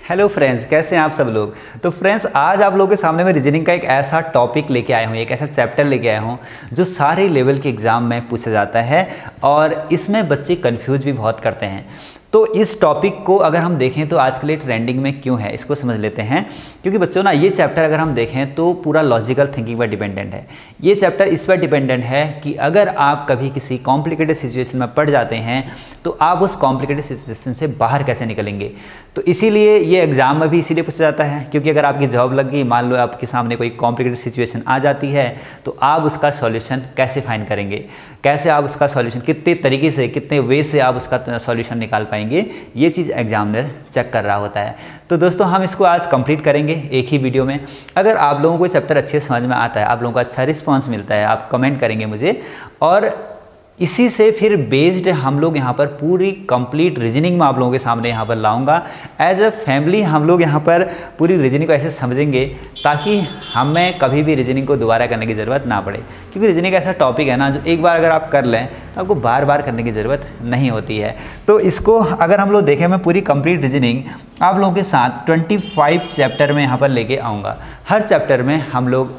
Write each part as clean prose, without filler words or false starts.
Hello friends, कैसे हैं आप सब लोग। तो फ्रेंड्स, आज आप लोगों के सामने मैं रीजनिंग का एक ऐसा टॉपिक लेके आया हूँ, एक ऐसा चैप्टर लेके आया हूँ जो सारे लेवल के एग्ज़ाम में पूछा जाता है और इसमें बच्चे कंफ्यूज भी बहुत करते हैं। तो इस टॉपिक को अगर हम देखें तो आजकल ये ट्रेंडिंग में क्यों है, इसको समझ लेते हैं। क्योंकि बच्चों ना, ये चैप्टर अगर हम देखें तो पूरा लॉजिकल थिंकिंग पर डिपेंडेंट है। ये चैप्टर इस पर डिपेंडेंट है कि अगर आप कभी किसी कॉम्प्लिकेटेड सिचुएशन में पड़ जाते हैं तो आप उस कॉम्प्लिकेटेड सिचुएशन से बाहर कैसे निकलेंगे। तो इसीलिए ये एग्ज़ाम में भी इसीलिए पूछा जाता है, क्योंकि अगर आपकी जॉब लग गई, मान लो आपके सामने कोई कॉम्प्लिकेटेड सिचुएशन आ जाती है, तो आप उसका सॉल्यूशन कैसे फाइंड करेंगे, कैसे आप उसका सॉल्यूशन, कितने तरीके से, कितने वे से आप उसका सॉल्यूशन निकाल पाएंगे, ये चीज़ एग्जामिनर चेक कर रहा होता है। तो दोस्तों, हम इसको आज कंप्लीट करेंगे एक ही वीडियो में। अगर आप लोगों को चैप्टर अच्छे समझ में आता है, आप लोगों को अच्छा रिस्पांस मिलता है, आप कमेंट करेंगे मुझे, और इसी से फिर बेस्ड हम लोग यहाँ पर पूरी कंप्लीट रीजनिंग में आप लोगों के सामने यहाँ पर लाऊंगा। एज अ फैमिली हम लोग यहाँ पर पूरी रीजनिंग को ऐसे समझेंगे ताकि हमें कभी भी रीजनिंग को दोबारा करने की ज़रूरत ना पड़े। क्योंकि रीजनिंग ऐसा टॉपिक है ना, जो एक बार अगर आप कर लें तो आपको बार बार करने की ज़रूरत नहीं होती है। तो इसको अगर हम लोग देखें, मैं पूरी कंप्लीट रीजनिंग आप लोगों के साथ 25 चैप्टर में यहाँ पर लेके आऊँगा। हर चैप्टर में हम लोग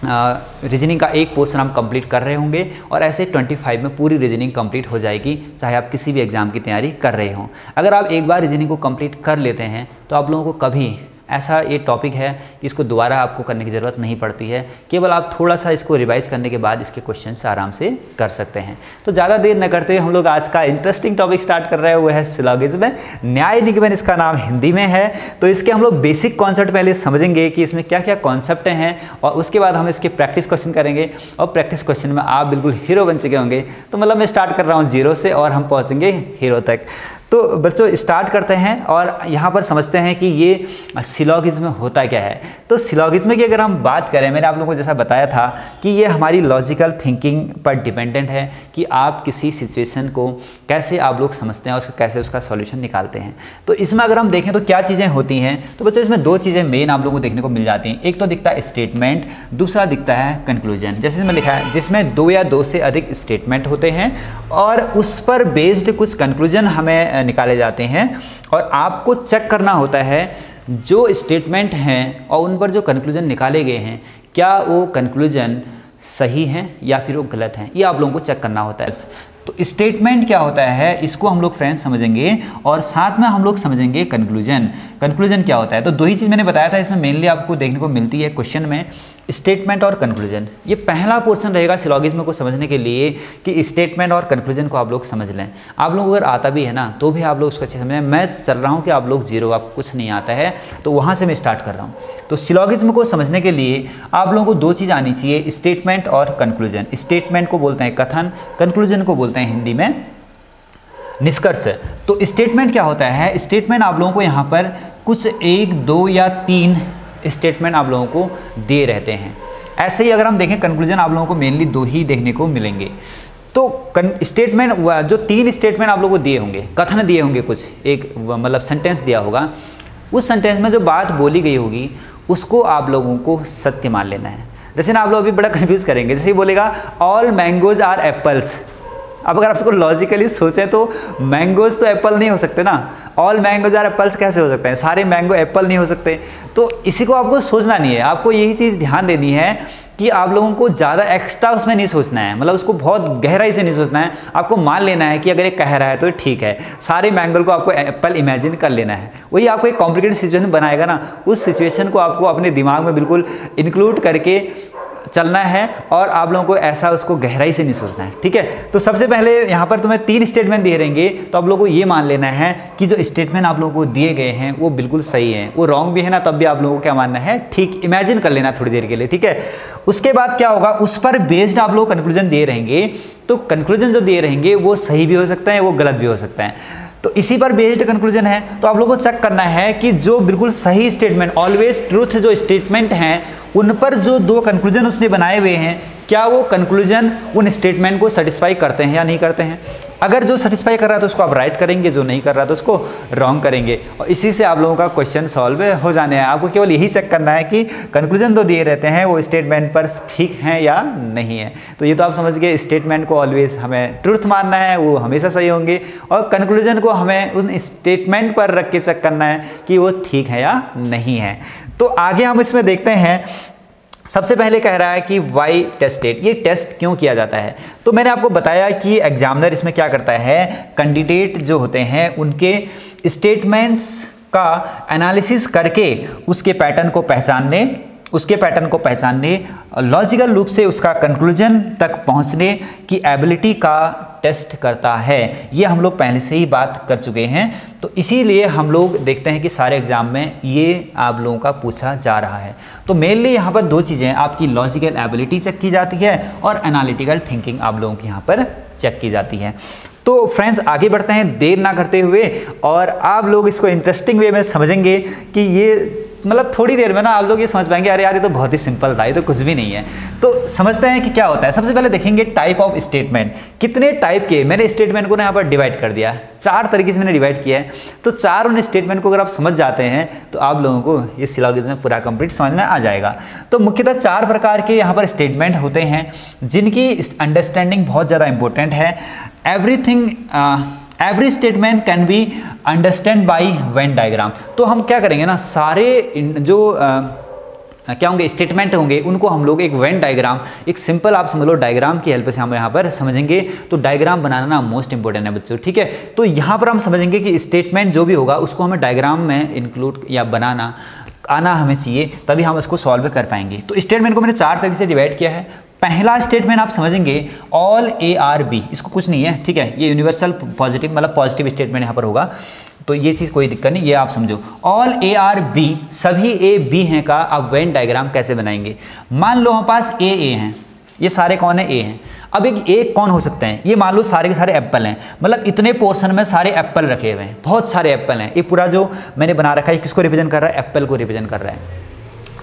रीजनिंग का एक पोर्शन हम कंप्लीट कर रहे होंगे और ऐसे 25 में पूरी रीजनिंग कंप्लीट हो जाएगी, चाहे आप किसी भी एग्ज़ाम की तैयारी कर रहे हों। अगर आप एक बार रीजनिंग को कंप्लीट कर लेते हैं तो आप लोगों को कभी ऐसा ये टॉपिक है कि इसको दोबारा आपको करने की ज़रूरत नहीं पड़ती है। केवल आप थोड़ा सा इसको रिवाइज करने के बाद इसके क्वेश्चंस आराम से कर सकते हैं। तो ज़्यादा देर न करते हुए हम लोग आज का इंटरेस्टिंग टॉपिक स्टार्ट कर रहे हैं, वो है सिलॉगिज्म। न्याय निगमन इसका नाम हिंदी में है। तो इसके हम लोग बेसिक कॉन्सेप्ट पहले समझेंगे कि इसमें क्या क्या कॉन्सेप्ट हैं, और उसके बाद हम इसके प्रैक्टिस क्वेश्चन करेंगे। और प्रैक्टिस क्वेश्चन में आप बिल्कुल हीरो बन चुके होंगे। तो मतलब मैं स्टार्ट कर रहा हूँ 0 से और हम पहुँचेंगे हीरो तक। तो बच्चों, स्टार्ट करते हैं और यहाँ पर समझते हैं कि ये सिलॉगिज्म होता क्या है। तो सिलॉगिज्म की अगर हम बात करें, मैंने आप लोगों को जैसा बताया था कि ये हमारी लॉजिकल थिंकिंग पर डिपेंडेंट है कि आप किसी सिचुएशन को कैसे आप लोग समझते हैं और उसको कैसे उसका सॉल्यूशन निकालते हैं। तो इसमें अगर हम देखें तो क्या चीज़ें होती हैं, तो बच्चों इसमें 2 चीज़ें मेन आप लोगों को देखने को मिल जाती हैं। एक तो दिखता है स्टेटमेंट, दूसरा दिखता है कंक्लूजन। जैसे इसमें लिखा है, जिसमें 2 या 2 से अधिक स्टेटमेंट होते हैं और उस पर बेस्ड कुछ कंक्लूजन हमें निकाले जाते हैं, और आपको चेक करना होता है जो स्टेटमेंट हैं और उन पर जो कंक्लूजन निकाले गए हैं, क्या वो कंक्लूजन सही हैं या फिर वो गलत हैं, ये आप लोगों को चेक करना होता है। तो स्टेटमेंट क्या होता है, इसको हम लोग फ्रेंड्स समझेंगे, और साथ में हम लोग समझेंगे कंक्लूजन। कंक्लूजन क्या होता है, तो 2 ही चीज़ मैंने बताया था, इसमें मेनली आपको देखने को मिलती है क्वेश्चन में, स्टेटमेंट और कंक्लूजन। ये पहला पोर्शन रहेगा सिलॉगिज्म को समझने के लिए कि स्टेटमेंट और कंक्लूजन को आप लोग समझ लें। आप लोग अगर आता भी है ना तो भी आप लोग उसको अच्छे समझें। मैं चल रहा हूँ कि आप लोग 0, आपको कुछ नहीं आता है, तो वहाँ से मैं स्टार्ट कर रहा हूँ। तो सिलॉगिज्म को समझने के लिए आप लोगों को 2 चीज़ आनी चाहिए, स्टेटमेंट और कंक्लूजन। स्टेटमेंट को बोलते हैं कथन, कंक्लूजन को बोलते हैं हिंदी में निष्कर्ष। तो स्टेटमेंट क्या होता है, स्टेटमेंट आप लोगों को यहाँ पर कुछ 1, 2 या 3 स्टेटमेंट आप लोगों को दे रहते हैं। ऐसे ही अगर हम देखें कंक्लूजन आप लोगों को मेनली 2 ही देखने को मिलेंगे। तो स्टेटमेंट, जो 3 स्टेटमेंट आप लोगों को दिए होंगे, कथन दिए होंगे, कुछ एक मतलब सेंटेंस दिया होगा, उस सेंटेंस में जो बात बोली गई होगी उसको आप लोगों को सत्य मान लेना है। जैसे ना आप लोग अभी बड़ा कन्फ्यूज़ करेंगे, जैसे ही बोलेगा ऑल मैंगोज आर एप्पल्स। अब अगर आप उसको लॉजिकली सोचें तो मैंगोज तो एप्पल नहीं हो सकते ना, ऑल मैंगोज आर एप्पल्स कैसे हो सकते हैं, सारे मैंगो एप्पल नहीं हो सकते। तो इसी को आपको सोचना नहीं है, आपको यही चीज़ ध्यान देनी है कि आप लोगों को ज़्यादा एक्स्ट्रा उसमें नहीं सोचना है, मतलब उसको बहुत गहराई से नहीं सोचना है। आपको मान लेना है कि अगर ये कह रहा है तो ठीक है, सारे मैंगो को आपको एप्पल इमेजिन कर लेना है। वही आपको एक कॉम्प्लिकेटेड सिचुएशन बनाएगा ना, उस सिचुएशन को आपको अपने दिमाग में बिल्कुल इंक्लूड करके चलना है, और आप लोगों को ऐसा उसको गहराई से नहीं सोचना है, ठीक है। तो सबसे पहले यहाँ पर तुम्हें 3 स्टेटमेंट दिए रहेंगे, तो आप लोगों को ये मान लेना है कि जो स्टेटमेंट आप लोगों को दिए गए हैं वो बिल्कुल सही है। वो रॉन्ग भी है ना, तब भी आप लोगों को क्या मानना है, ठीक इमेजिन कर लेना थोड़ी देर के लिए, ठीक है। उसके बाद क्या होगा, उस पर बेस्ड आप लोग कंक्लूजन दिए रहेंगे। तो कंक्लूजन जो दिए रहेंगे वो सही भी हो सकता है, वो गलत भी हो सकता है। तो इसी पर बेस्ड कंक्लूजन है। तो आप लोगों को चेक करना है कि जो बिल्कुल सही स्टेटमेंट, ऑलवेज ट्रूथ जो स्टेटमेंट हैं, उन पर जो 2 कंक्लूजन उसने बनाए हुए हैं, क्या वो कंक्लूजन उन स्टेटमेंट को सेटिस्फाई करते हैं या नहीं करते हैं। अगर जो सेटिस्फाई कर रहा है तो उसको आप राइट करेंगे, जो नहीं कर रहा तो उसको रॉन्ग करेंगे, और इसी से आप लोगों का क्वेश्चन सॉल्व हो जाने हैं। आपको केवल यही चेक करना है कि कंक्लूजन तो दिए रहते हैं वो स्टेटमेंट पर ठीक है या नहीं है। तो ये तो आप समझ गए, स्टेटमेंट को ऑलवेज हमें ट्रूथ मानना है, वो हमेशा सही होंगे, और कंक्लूजन को हमें उन स्टेटमेंट पर रख के चेक करना है कि वो ठीक है या नहीं है। तो आगे हम इसमें देखते हैं। सबसे पहले कह रहा है कि वाई टेस्टेड, ये टेस्ट क्यों किया जाता है। तो मैंने आपको बताया कि एग्जामिनर इसमें क्या करता है, कैंडिडेट जो होते हैं उनके स्टेटमेंट्स का एनालिसिस करके उसके पैटर्न को पहचानने लॉजिकल रूप से उसका कंक्लूजन तक पहुंचने की एबिलिटी का टेस्ट करता है। ये हम लोग पहले से ही बात कर चुके हैं, तो इसीलिए हम लोग देखते हैं कि सारे एग्जाम में ये आप लोगों का पूछा जा रहा है। तो मेनली यहाँ पर दो चीज़ें, आपकी लॉजिकल एबिलिटी चेक की जाती है और एनालिटिकल थिंकिंग आप लोगों की यहाँ पर चेक की जाती है। तो फ्रेंड्स आगे बढ़ते हैं देर ना करते हुए, और आप लोग इसको इंटरेस्टिंग वे में समझेंगे कि ये मतलब थोड़ी देर में ना आप लोग ये समझ पाएंगे, अरे यार ये तो बहुत ही सिंपल था, ये तो कुछ भी नहीं है। तो समझते हैं कि क्या होता है। सबसे पहले देखेंगे टाइप ऑफ स्टेटमेंट, कितने टाइप के, मैंने स्टेटमेंट को ना यहाँ पर डिवाइड कर दिया, 4 तरीके से मैंने डिवाइड किया है। तो 4 उन स्टेटमेंट को अगर आप समझ जाते हैं तो आप लोगों को इस सिलेबस में पूरा कंप्लीट समझ में आ जाएगा। तो मुख्यतः 4 प्रकार के यहाँ पर स्टेटमेंट होते हैं जिनकी अंडरस्टैंडिंग बहुत ज़्यादा इंपॉर्टेंट है। Every statement can be understand by Venn diagram. तो हम क्या करेंगे ना, सारे जो क्या होंगे स्टेटमेंट होंगे उनको हम लोग एक वेन डायग्राम, एक सिंपल आप समझ लो डायग्राम की हेल्प से हम यहाँ पर समझेंगे। तो डायग्राम बनाना ना मोस्ट इंपॉर्टेंट है बच्चों, ठीक है। तो यहाँ पर हम समझेंगे कि स्टेटमेंट जो भी होगा उसको हमें डायग्राम में इंक्लूड या बनाना आना हमें चाहिए, तभी हम उसको सॉल्व कर पाएंगे। तो स्टेटमेंट को मैंने 4 तरीके से डिवाइड किया है। पहला स्टेटमेंट आप समझेंगे ऑल ARB, इसको कुछ नहीं है, ठीक है, ये यूनिवर्सल पॉजिटिव मतलब पॉजिटिव स्टेटमेंट यहाँ पर होगा, तो ये चीज़ कोई दिक्कत नहीं, ये आप समझो। ऑल ARB, सभी A B हैं का आप वेन डायग्राम कैसे बनाएंगे। मान लो हमारे पास A हैं, ये सारे कौन है, A हैं। अब एक कौन हो सकते हैं, ये मान लो सारे के सारे एप्पल हैं, मतलब इतने पोर्शन में सारे एप्पल रखे हुए हैं, बहुत सारे एप्पल हैं। ये पूरा जो मैंने बना रखा है किसको रिप्रेजेंट कर रहा है, एप्पल को रिप्रेजेंट कर रहा है।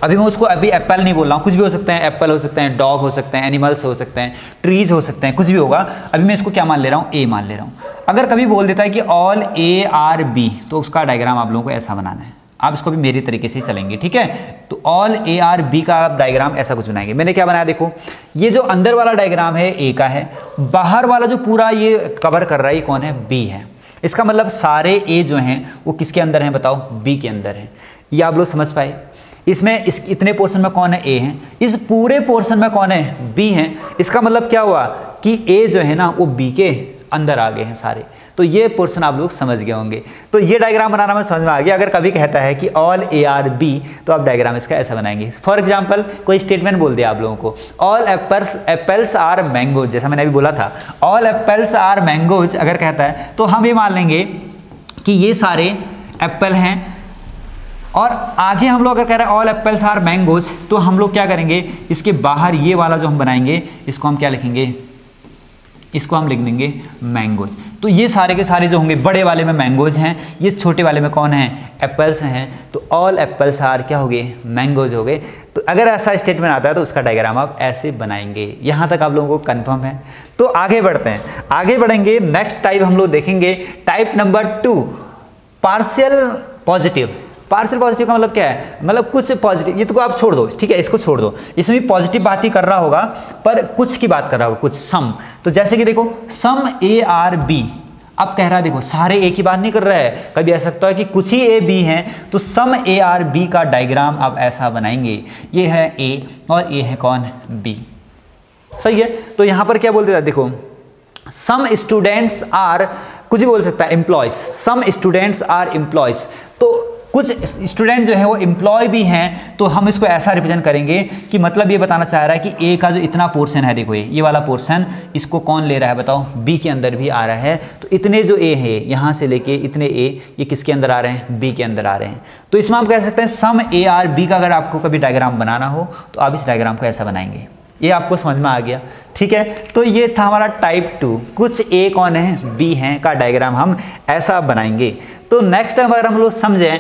अभी मैं उसको अभी एप्पल नहीं बोल रहा हूँ, कुछ भी हो सकते हैं, एप्पल हो सकते हैं, डॉग हो सकते हैं, एनिमल्स हो सकते हैं, ट्रीज हो सकते हैं, कुछ भी होगा। अभी मैं इसको क्या मान ले रहा हूँ, A मान ले रहा हूँ। अगर कभी बोल देता है कि ऑल ARB, तो उसका डायग्राम आप लोगों को ऐसा बनाना है। आप इसको भी मेरी तरीके से ही चलेंगे, ठीक है। तो ऑल ARB का आप डायग्राम ऐसा कुछ बनाएंगे। मैंने क्या बनाया, देखो ये जो अंदर वाला डायग्राम है A का है, बाहर वाला जो पूरा ये कवर कर रहा है ये कौन है, B है। इसका मतलब सारे A जो हैं वो किसके अंदर हैं बताओ, B के अंदर है। ये आप लोग समझ पाए। इसमें इतने पोर्शन में कौन है, A है, इस पूरे पोर्शन में कौन है, B है। इसका मतलब क्या हुआ कि A जो है ना वो B के अंदर आ गए हैं सारे। तो ये पोर्शन आप लोग समझ गए होंगे। तो ये डायग्राम बनाना में समझ में आ गया। अगर कभी कहता है कि ऑल ARB, तो आप डायग्राम इसका ऐसा बनाएंगे। फॉर एग्जांपल कोई स्टेटमेंट बोल दिया आप लोगों को, ऑल एप्पल्स आर मैंगोज, जैसा मैंने अभी बोला था, ऑल एप्पल्स आर मैंगोज अगर कहता है तो हम ये मान लेंगे कि ये सारे एप्पल हैं। और आगे हम लोग अगर कह रहे हैं ऑल एप्पल्स आर मैंगोज, तो हम लोग क्या करेंगे, इसके बाहर ये वाला जो हम बनाएंगे इसको हम क्या लिखेंगे, इसको हम लिख देंगे मैंगोज। तो ये सारे के सारे जो होंगे, बड़े वाले में मैंगोज हैं, ये छोटे वाले में कौन है, एप्पल्स हैं। तो ऑल एप्पल्स आर क्या हो गए, मैंगोज हो गए। तो अगर ऐसा स्टेटमेंट आता है तो उसका डायग्राम आप ऐसे बनाएंगे। यहाँ तक आप लोगों को कंफर्म है। तो आगे बढ़ते हैं, आगे बढ़ेंगे। नेक्स्ट टाइप हम लोग देखेंगे, type number 2, partial positive. Partial positive का मतलब क्या है, मतलब कुछ पॉजिटिव, ये तो आप छोड़ दो, ठीक है, इसको छोड़ दो। इसमें भी पॉजिटिव बात ही कर रहा होगा पर कुछ की बात कर रहा होगा, कुछ सम। तो जैसे कि देखो सम ARB, अब कह रहा है देखो सारे A की बात नहीं कर रहा है, कभी ऐसा सकता है कि कुछ ही A B हैं। तो सम ARB का डायग्राम आप ऐसा बनाएंगे, ये है A और ये है कौन, B, सही है। तो यहाँ पर क्या बोल देता है, देखो सम स्टूडेंट्स आर, कुछ भी बोल सकता है, employees, some students are employees. तो कुछ स्टूडेंट जो है वो एम्प्लॉय भी हैं, तो हम इसको ऐसा रिप्रेजेंट करेंगे कि मतलब ये बताना चाह रहा है कि A का जो इतना पोर्शन है, देखो ये वाला पोर्शन, इसको कौन ले रहा है बताओ, B के अंदर भी आ रहा है। तो इतने जो A है यहाँ से लेके इतने A, ये किसके अंदर आ रहे हैं, B के अंदर आ रहे हैं। तो इसमें हम कह सकते हैं सम ARB का अगर आपको कभी डायग्राम बनाना हो तो आप इस डायग्राम को ऐसा बनाएंगे। ये आपको समझ में आ गया, ठीक है। तो ये था हमारा टाइप 2, कुछ A कौन है, B हैं का डायग्राम हम ऐसा बनाएंगे। तो नेक्स्ट अगर हम लोग समझें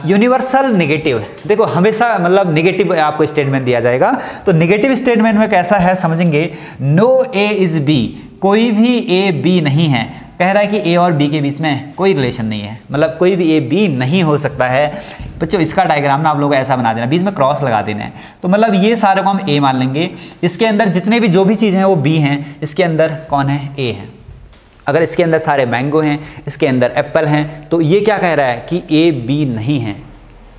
यूनिवर्सल नेगेटिव, देखो हमेशा मतलब नेगेटिव आपको स्टेटमेंट दिया जाएगा। तो नेगेटिव स्टेटमेंट में कैसा है समझेंगे, नो A इज B, कोई भी ए बी नहीं है, कह रहा है कि ए और बी के बीच में कोई रिलेशन नहीं है, मतलब कोई भी ए बी नहीं हो सकता है। बच्चों इसका डायग्राम ना आप लोग ऐसा बना देना, बीच में क्रॉस लगा देना है। तो मतलब ये सारे को हम ए मान लेंगे, इसके अंदर जितने भी जो भी चीज़ हैं वो बी हैं, इसके अंदर कौन है, ए है। अगर इसके अंदर सारे मैंगो हैं, इसके अंदर एप्पल हैं, तो ये क्या कह रहा है कि ए बी नहीं है।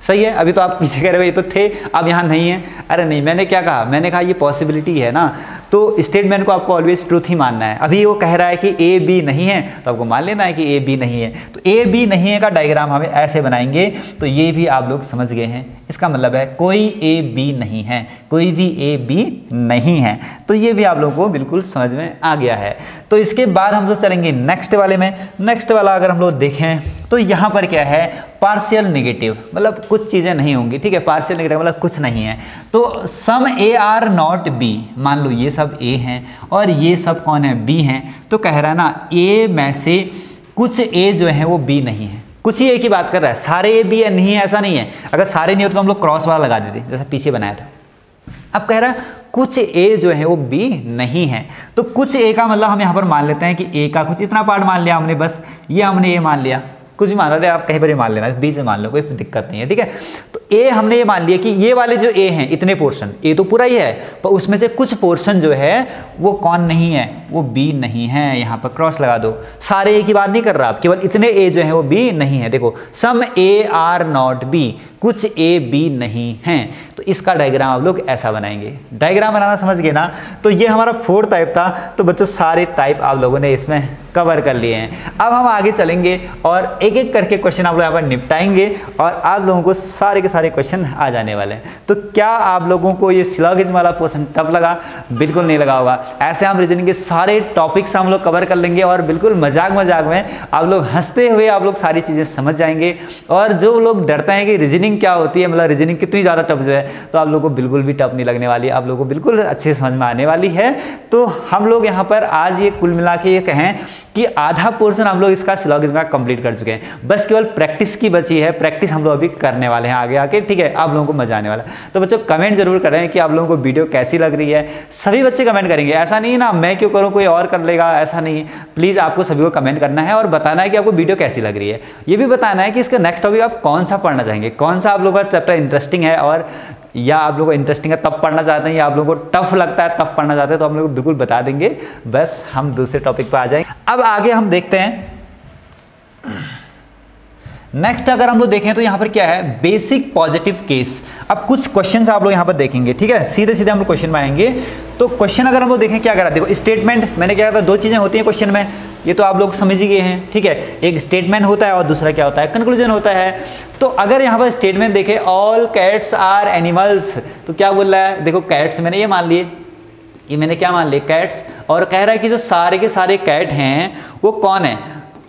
सही है। अभी तो आप पीछे कह रहे हो ये तो थे, अब यहाँ नहीं है। अरे नहीं, मैंने क्या कहा, मैंने कहा ये पॉसिबिलिटी है ना, तो स्टेटमेंट को आपको ऑलवेज ट्रूथ ही मानना है। अभी वो कह रहा है कि ए बी नहीं है, तो आपको मान लेना है कि ए बी नहीं है। तो ए बी नहीं है का डायग्राम हमें ऐसे बनाएंगे, तो ये भी आप लोग समझ गए हैं। इसका मतलब है कोई ए बी नहीं है, कोई भी ए बी नहीं है। तो ये भी आप लोगों को बिल्कुल समझ में आ गया है। तो इसके बाद हम लोग चलेंगे नेक्स्ट वाले में। नेक्स्ट वाला अगर हम लोग देखें तो यहाँ पर क्या है, पार्शियल नेगेटिव, मतलब कुछ चीज़ें नहीं होंगी। ठीक है, पार्शियल नेगेटिव मतलब कुछ नहीं है। तो सम ए आर नॉट बी, मान लो ये सब ए हैं और ये सब कौन है, बी हैं। तो कह रहा है ना ए में से कुछ ए जो है वो बी नहीं है। कुछ ही ए की बात कर रहा है, सारे ए बी नहीं है ऐसा नहीं है। अगर सारे नहीं होते तो हम लोग क्रॉस वाला लगा देते, जैसा पीछे बनाया था। अब कह रहा है कुछ ए जो है वो बी नहीं है। तो कुछ ए का मतलब हम यहाँ पर मान लेते हैं कि ए का कुछ इतना पार्ट मान लिया हमने, बस ये हमने ए मान लिया, कुछ भी मान रहे आप कहीं पर ही मान लेना, बीच में मान लो, कोई दिक्कत नहीं है। ठीक है, तो ए हमने ये मान लिया कि ये वाले जो ए हैं इतने पोर्शन, ए तो पूरा ही है पर उसमें से कुछ पोर्शन जो है वो कौन नहीं है, वो बी नहीं है। यहाँ पर क्रॉस लगा दो। सारे ए की बात नहीं कर रहा आप, केवल इतने ए जो है वो बी नहीं है। देखो सम ए आर नॉट बी, कुछ ए बी नहीं हैं। तो इसका डायग्राम आप लोग ऐसा बनाएंगे। डायग्राम बनाना समझ गए ना। तो ये हमारा 4th टाइप था। तो बच्चों सारे टाइप आप लोगों ने इसमें कवर कर लिए हैं। अब हम आगे चलेंगे और एक एक करके क्वेश्चन आप लोग यहाँ पर निपटाएंगे और आप लोगों को सारे के सारे क्वेश्चन आ जाने वाले हैं। तो क्या आप लोगों को ये सिलोगिज्म वाला पोर्शन टफ लगा? बिल्कुल नहीं लगा होगा। ऐसे हम रीजनिंग के सारे टॉपिक्स हम लोग कवर कर लेंगे और बिल्कुल मजाक में आप लोग हंसते हुए आप लोग सारी चीज़ें समझ जाएंगे। और जो लोग डरते हैं कि रीजनिंग क्या होती है, मतलब रीजनिंग कितनी ज़्यादा टफ जो है, तो आप लोगों को बिल्कुल भी टफ नहीं लगने वाली, आप लोगों को बिल्कुल अच्छे से समझ में आने वाली है। तो हम लोग यहाँ पर आज ये कुल मिला के ये कहें कि आधा पोर्शन हम लोग इसका सिलोगिज्म का कंप्लीट कर चुके हैं। बस केवल प्रैक्टिस की बची है, प्रैक्टिस हम लोग अभी करने वाले हैं आगे आके। ठीक है, आप लोगों को मजा आने वाला है। तो बच्चों कमेंट जरूर करें कि आप लोगों को वीडियो कैसी लग रही है। सभी बच्चे कमेंट करेंगे, ऐसा नहीं ना मैं क्यों करूँ कोई और कर लेगा, ऐसा नहीं। प्लीज़ आपको सभी को कमेंट करना है और बताना है कि आपको वीडियो कैसी लग रही है। ये भी बताना है कि इसका नेक्स्ट टॉपिक आप कौन सा पढ़ना चाहेंगे, कौन सा आप लोगों का चैप्टर इंटरेस्टिंग है, और या आप लोगों को इंटरेस्टिंग है तब पढ़ना चाहते हैं, या आप लोगों को टफ लगता है तब पढ़ना चाहते हैं, तो हम लोग बिल्कुल बता देंगे। बस हम दूसरे टॉपिक पर आ जाएंगे। अब आगे हम देखते हैं नेक्स्ट। अगर हम लोग देखें तो यहाँ पर क्या है, बेसिक पॉजिटिव केस। अब कुछ क्वेश्चंस आप लोग यहाँ पर देखेंगे। ठीक है, सीधे सीधे हम लोग क्वेश्चन में आएंगे। तो क्वेश्चन अगर हम लोग देखें क्या करा, देखो स्टेटमेंट मैंने क्या कहा था, दो चीजें होती हैं क्वेश्चन में, ये तो आप लोग समझ ही गए हैं। ठीक है, एक स्टेटमेंट होता है और दूसरा क्या होता है, कंक्लूजन होता है। तो अगर यहाँ पर स्टेटमेंट देखें ऑल कैट्स आर एनिमल्स, तो क्या बोल रहा है, देखो कैट्स मैंने ये मान लिए, ये मैंने क्या मान लिए कैट्स, और कह रहा है कि जो सारे के सारे कैट हैं वो कौन है,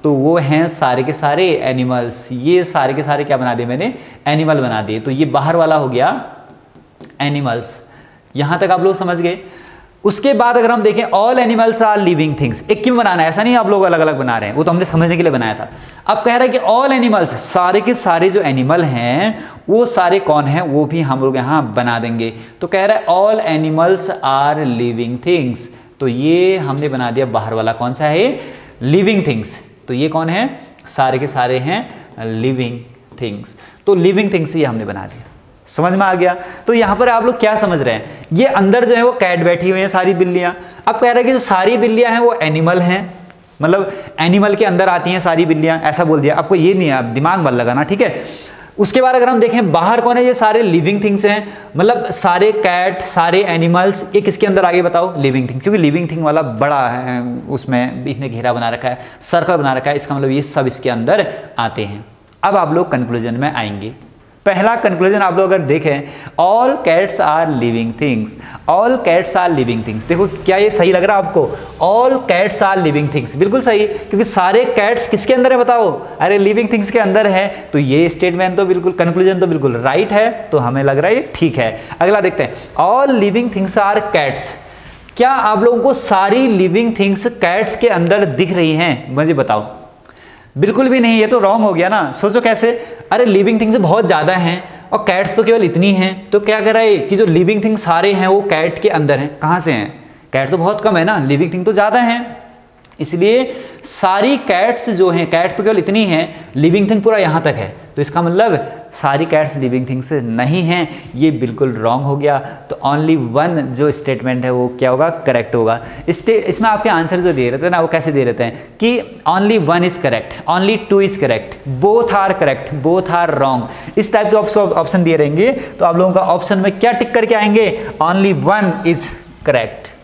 तो वो हैं सारे के सारे एनिमल्स। ये सारे के सारे क्या बना दिए मैंने, एनिमल बना दिए। तो ये बाहर वाला हो गया एनिमल्स। यहां तक आप लोग समझ गए। उसके बाद अगर हम देखें all animals are living things, एक क्यों बनाना है, ऐसा नहीं आप लोग अलग अलग बना रहे हैं, वो तो हमने समझने के लिए बनाया था। अब कह रहा है कि ऑल एनिमल्स, सारे के सारे जो एनिमल हैं वो सारे कौन हैं, वो भी हम लोग यहाँ बना देंगे। तो कह रहा है all animals are living things, तो ये हमने बना दिया बाहर वाला, कौन सा है, लिविंग थिंग्स। तो ये कौन है, सारे के सारे हैं लिविंग थिंग्स। तो लिविंग थिंग्स ये हमने बना दिया। समझ में आ गया। तो यहाँ पर आप लोग क्या समझ रहे हैं, ये अंदर जो है वो कैट बैठी हुई है, सारी बिल्लियां। अब कह रहा है कि जो सारी बिल्लियां हैं वो एनिमल हैं, मतलब एनिमल के अंदर आती हैं सारी बिल्लियां, ऐसा बोल दिया। आपको ये नहीं है, आप दिमाग मत लगाना। ठीक है, उसके बाद अगर हम देखें बाहर कौन है, ये सारे लिविंग थिंग्स हैं, मतलब सारे कैट सारे एनिमल्स। एक किसके अंदर आगे बताओ, लिविंग थिंग, क्योंकि लिविंग थिंग वाला बड़ा है, उसमें इसने घेरा बना रखा है, सर्कल बना रखा है, इसका मतलब ये सब इसके अंदर आते हैं। अब आप लोग कंक्लूजन में आएंगे। पहला कंक्लूजन आप लोग अगर देखें, all cats are living things, all cats are living things. देखो क्या ये सही लग रहा है आपको, all cats are living things, बिल्कुल सही, क्योंकि सारे कैट्स किसके अंदर है बताओ, अरे लिविंग थिंग्स के अंदर है। तो ये स्टेटमेंट तो बिल्कुल, कंक्लूजन तो बिल्कुल राइट है, तो हमें लग रहा है ये ठीक है। अगला देखते हैं, all living things are cats. क्या आप लोगों को सारी लिविंग थिंग्स कैट्स के अंदर दिख रही हैं, मुझे बताओ। बिल्कुल भी नहीं, ये तो रॉन्ग हो गया ना। सोचो कैसे, अरे लिविंग थिंग्स बहुत ज़्यादा हैं और कैट्स तो केवल इतनी हैं। तो क्या कर रहा है कि जो लिविंग थिंग्स सारे हैं वो कैट के अंदर हैं। कहाँ से हैं, कैट तो बहुत कम है ना, लिविंग थिंग तो ज़्यादा हैं। इसलिए सारी कैट्स जो हैं, कैट तो केवल इतनी हैं, लिविंग थिंग पूरा यहाँ तक है, तो इसका मतलब सारी कैट्स लिविंग थिंग्स नहीं हैं, ये बिल्कुल रॉन्ग हो गया। तो ओनली वन जो स्टेटमेंट है वो क्या होगा, करेक्ट होगा। इसमें आपके आंसर जो दे रहे थे ना वो कैसे दे रहे थे कि only one is correct, only two is correct, both are correct, both are wrong, इस टाइप के ऑप्शन दिए रहेंगे। तो आप लोगों का ऑप्शन में क्या टिक करके आएंगे, ओनली वन इज करेक्ट।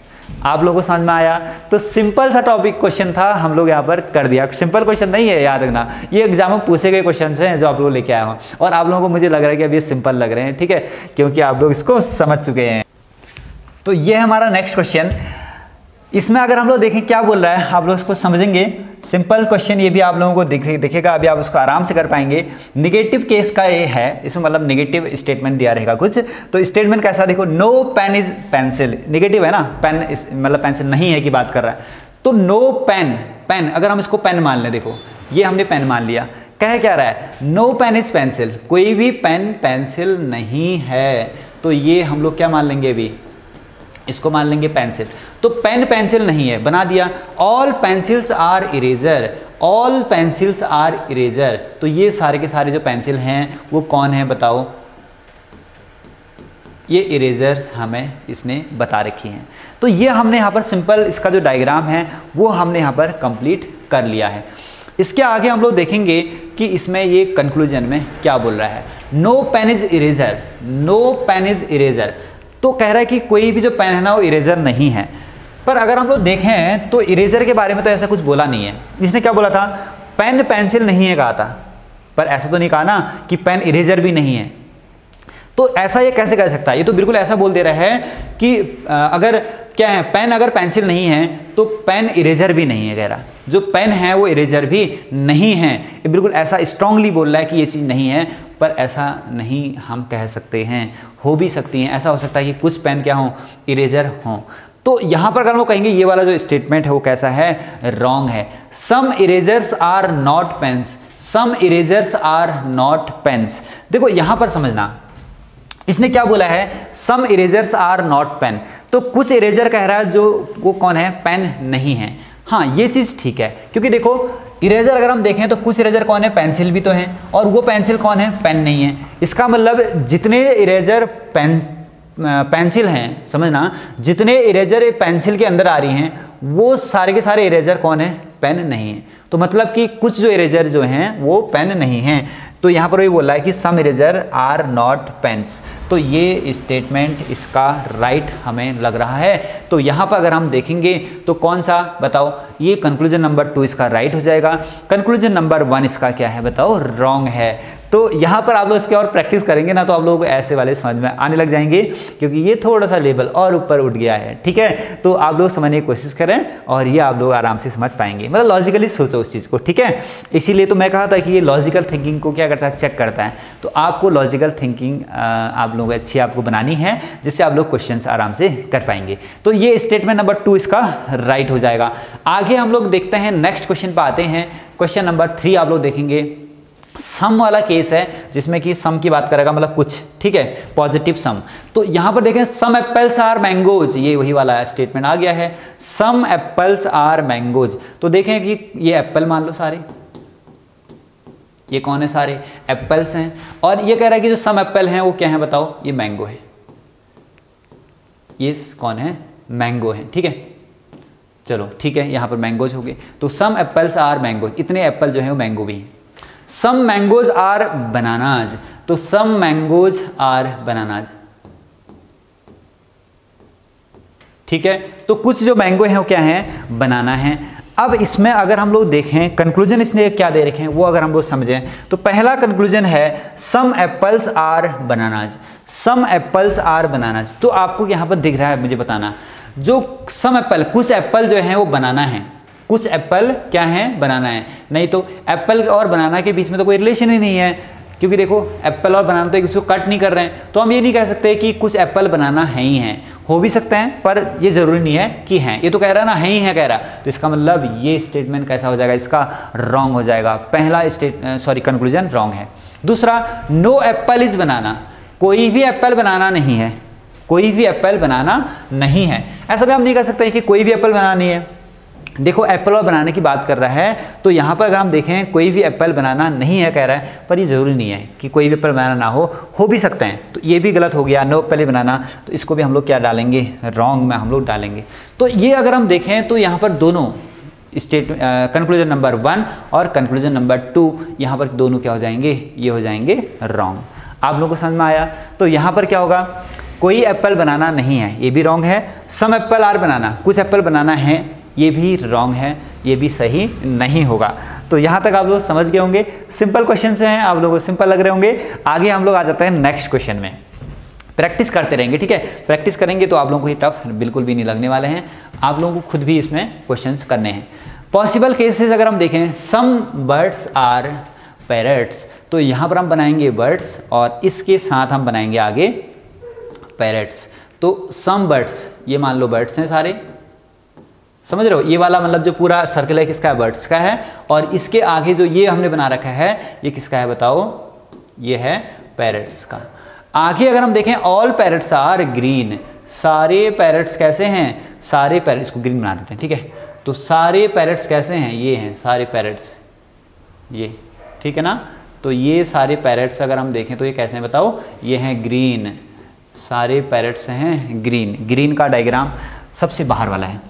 आप लोगों को समझ में आया? तो सिंपल सा टॉपिक क्वेश्चन था, हम लोग यहाँ पर कर दिया। सिंपल क्वेश्चन नहीं है, याद रखना, ये एग्जाम में पूछे गए क्वेश्चन हैं जो आप लोग लेके आए हो, और आप लोगों को मुझे लग रहा है कि अब ये सिंपल लग रहे हैं, ठीक है, क्योंकि आप लोग इसको समझ चुके हैं। तो ये हमारा नेक्स्ट क्वेश्चन, इसमें अगर हम लोग देखें क्या बोल रहा है, आप लोग इसको समझेंगे। सिंपल क्वेश्चन ये भी आप लोगों को दिखेगा, अभी आप उसको आराम से कर पाएंगे। निगेटिव केस का ये है, इसमें मतलब निगेटिव स्टेटमेंट दिया रहेगा कुछ। तो स्टेटमेंट कैसा, देखो, no pen is pencil, negative है ना, पेन मतलब पेंसिल नहीं है की बात कर रहा है। तो नो पेन, पेन अगर हम इसको पेन मान लें, देखो ये हमने पेन मान लिया, कह क्या रहा है, नो पेन इज पेंसिल, कोई भी पेन पेंसिल नहीं है, तो ये हम लोग क्या मान लेंगे, अभी इसको मान लेंगे पेंसिल। तो पेन पेंसिल नहीं है, बना दिया। All pencils are eraser, all pencils are eraser, तो ये सारे के सारे जो पेंसिल हैं वो कौन है बताओ, ये इरेजर्स हमें इसने बता रखी हैं। तो ये हमने यहाँ पर सिंपल इसका जो डायग्राम है वो हमने यहाँ पर कंप्लीट कर लिया है। इसके आगे हम लोग देखेंगे कि इसमें ये कंक्लूजन में क्या बोल रहा है। No pen is eraser, no pen is eraser, तो कह रहा है कि कोई भी जो पेन है ना वो इरेजर नहीं है। पर अगर हम लोग देखें तो इरेजर के बारे में तो ऐसा कुछ बोला नहीं है। इसने क्या बोला था, पेन पेंसिल नहीं है कहा था, पर ऐसा तो नहीं कहा ना कि पेन इरेजर भी नहीं है। तो ऐसा ये कैसे कर सकता है, ये तो बिल्कुल ऐसा बोल दे रहा है कि अगर क्या है, पेन अगर पेंसिल नहीं है तो पेन इरेजर भी नहीं है, कह रहा जो पेन है वो इरेजर भी नहीं है। ये बिल्कुल ऐसा स्ट्रांगली बोल रहा है कि ये चीज़ नहीं है, पर ऐसा नहीं हम कह सकते हैं, हो भी सकती हैं। ऐसा हो सकता है कि कुछ पेन क्या हों, इरेजर हों। तो यहाँ पर अगर वो कहेंगे ये वाला जो स्टेटमेंट है वो कैसा है, रॉन्ग है। Some erasers are not pens, some erasers are not pens. देखो यहाँ पर समझना, इसने क्या बोला है, some erasers are not pen, तो कुछ इरेजर कह रहा है जो वो कौन है, पेन नहीं है। हाँ ये चीज़ ठीक है, क्योंकि देखो इरेजर अगर हम देखें तो कुछ इरेजर कौन है, पेंसिल भी तो है, और वो पेंसिल कौन है, पेन नहीं है। इसका मतलब जितने इरेजर पेंसिल हैं, समझना, जितने इरेजर पेंसिल के अंदर आ रही हैं वो सारे के सारे इरेजर कौन है, पेन नहीं है। तो मतलब कि कुछ जो इरेजर जो हैं वो पेन नहीं हैं। तो यहाँ पर वही बोल रहा है कि सम इरेजर आर नॉट पेन्स, तो ये स्टेटमेंट इसका राइट हमें लग रहा है। तो यहाँ पर अगर हम देखेंगे तो कौन सा बताओ, ये कंक्लूजन नंबर 2 इसका राइट हो जाएगा। कंक्लूजन नंबर 1 इसका क्या है बताओ, रॉन्ग है। तो यहाँ पर आप लोग इसके और प्रैक्टिस करेंगे ना तो आप लोगों को ऐसे वाले समझ में आने लग जाएंगे, क्योंकि ये थोड़ा सा लेवल और ऊपर उठ गया है, ठीक है। तो आप लोग समझने की कोशिश करें और ये आप लोग आराम से समझ पाएंगे, मतलब लॉजिकली सोचो उस चीज़ को, ठीक है। इसीलिए तो मैं कहा था कि ये लॉजिकल थिंकिंग को क्या करता है, चेक करता है। तो आपको लॉजिकल थिंकिंग आप लोग अच्छी आपको बनानी है, जिससे आप लोग क्वेश्चन आराम से कर पाएंगे। तो ये स्टेटमेंट नंबर 2 इसका राइट हो जाएगा। आगे हम लोग देखते हैं, नेक्स्ट क्वेश्चन पर आते हैं। क्वेश्चन नंबर 3 आप लोग देखेंगे, सम वाला केस है जिसमें कि सम की बात करेगा, मतलब कुछ, ठीक है, पॉजिटिव सम। तो यहां पर देखें, सम एप्पल्स आर मैंगोज, ये वही वाला स्टेटमेंट आ गया है, सम एप्पल्स आर मैंगोज। तो देखें कि ये एप्पल मान लो सारे, ये कौन है, सारे एप्पल्स हैं, और ये कह रहा है कि जो सम एप्पल हैं वो क्या है बताओ, ये मैंगो है, ये कौन है, मैंगो है, ठीक है। चलो ठीक है, यहां पर मैंगोज हो गए। तो सम एप्पल्स आर मैंगोज, इतने एप्पल जो है वो मैंगो भी हैं। सम मैंगोज आर बनानाज, तो सम मैंगोज आर बनानाज, ठीक है। तो कुछ जो मैंगो हैं वो क्या हैं, बनाना है। अब इसमें अगर हम लोग देखें कंक्लूजन इसने क्या दे रखे हैं वो अगर हम लोग समझें, तो पहला कंक्लूजन है some apples are bananas, some apples are bananas. तो आपको यहाँ पर दिख रहा है, मुझे बताना, जो सम एप्पल, कुछ एप्पल जो है वो बनाना है, कुछ एप्पल क्या है, बनाना है। नहीं तो एप्पल और बनाना के बीच में तो कोई रिलेशन ही नहीं है, क्योंकि देखो एप्पल और बनाना तो एक दूसरे को कट नहीं कर रहे हैं। तो हम ये नहीं कह सकते कि कुछ एप्पल बनाना है ही हैं, हो भी सकते हैं पर ये जरूरी नहीं है कि हैं। ये तो कह रहा है ना, है ही है कह रहा, तो इसका मतलब ये स्टेटमेंट कैसा हो जाएगा, इसका रॉन्ग हो जाएगा। पहला कंक्लूजन रॉन्ग है। दूसरा, नो एप्पल इज बनाना, कोई भी एप्पल बनाना नहीं है, कोई भी एप्पल बनाना नहीं है। ऐसा भी हम नहीं कह सकते कि कोई भी एप्पल बनाना नहीं है, देखो एप्पल और बनाने की बात कर रहा है, तो यहाँ पर अगर हम देखें कोई भी एप्पल बनाना नहीं है कह रहा है, पर ये ज़रूरी नहीं है कि कोई भी एप्पल बनाना ना हो भी सकते हैं, तो ये भी गलत हो गया, नो एप्पल ही बनाना, तो इसको भी हम लोग क्या डालेंगे, रॉन्ग में हम लोग डालेंगे। तो ये अगर हम देखें तो यहाँ पर दोनों कंक्लूजन नंबर 1 और कंक्लूजन नंबर 2 यहाँ पर दोनों क्या हो जाएंगे, ये हो जाएंगे रॉन्ग। आप लोगों को समझ में आया? तो यहाँ पर क्या होगा, कोई एप्पल बनाना नहीं है, ये भी रॉन्ग है। सम एप्पल आर बनाना, कुछ एप्पल बनाना है, ये भी रॉन्ग है, ये भी सही नहीं होगा। तो यहाँ तक आप लोग समझ गए होंगे, सिंपल क्वेश्चन हैं, आप लोगों को सिंपल लग रहे होंगे। आगे हम लोग आ जाते हैं नेक्स्ट क्वेश्चन में। प्रैक्टिस करते रहेंगे, ठीक है, प्रैक्टिस करेंगे तो आप लोगों को ये टफ बिल्कुल भी नहीं लगने वाले हैं, आप लोगों को खुद भी इसमें क्वेश्चंस करने हैं। पॉसिबल केसेस अगर हम देखें, सम बर्ड्स आर पैरट्स, तो यहाँ पर हम बनाएंगे बर्ड्स और इसके साथ हम बनाएंगे आगे पैरट्स। तो सम बर्ड्स, ये मान लो बर्ड्स हैं सारे, समझ रहे हो, ये वाला मतलब जो पूरा सर्कल है किसका है, बर्ड्स का है, और इसके आगे जो ये हमने बना रखा है ये किसका है बताओ, ये है पैरट्स का। आगे अगर हम देखें, ऑल पैरट्स आर ग्रीन, सारे पैरट्स कैसे हैं, सारे पैरट्स, इसको ग्रीन बना देते हैं, ठीक है, तो सारे पैरट्स कैसे हैं, ये हैं सारे पैरट्स, ये ठीक है ना। तो ये सारे पैरट्स अगर हम देखें तो ये कैसे हैं बताओ, ये हैं ग्रीन, सारे पैरट्स हैं ग्रीन। ग्रीन का डायग्राम सबसे बाहर वाला है।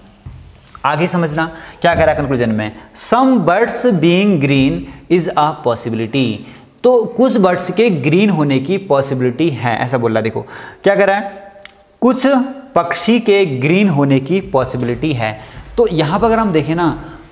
आगे समझना क्या कह रहा है कंक्लूजन में, some birds being green is a possibility, तो कुछ बर्ड्स के ग्रीन होने की पॉसिबिलिटी है, ऐसा बोल रहा है। देखो क्या कह रहा है, कुछ पक्षी के ग्रीन होने की पॉसिबिलिटी है। तो यहाँ पर अगर हम देखें ना,